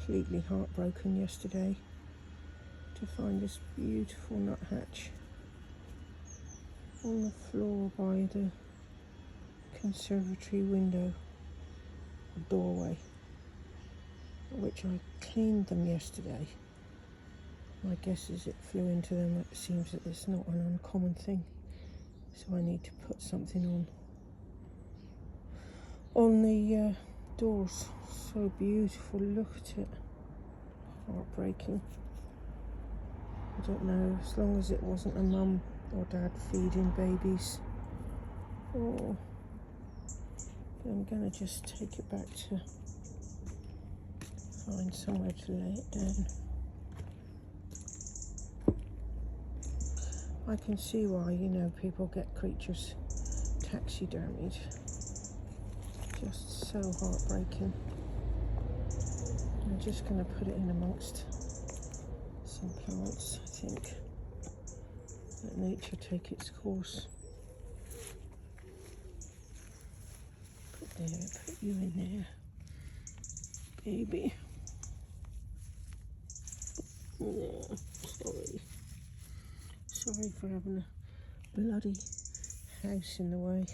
completely heartbroken yesterday to find this beautiful nuthatch on the floor by the conservatory window, doorway, which I cleaned them yesterday. My guess is it flew into them. It seems that it's not an uncommon thing, so I need to put something on the doors. So beautiful, look at it. Heartbreaking. I don't know, as long as it wasn't a mum or dad feeding babies. Oh, I'm gonna just take it back to find somewhere to lay it down. I can see why, you know, people get creatures taxidermied. Just so heartbreaking. I'm just going to put it in amongst some plants, I think. Let nature take its course. Put you in there, baby. Yeah, sorry for having a bloody house in the way.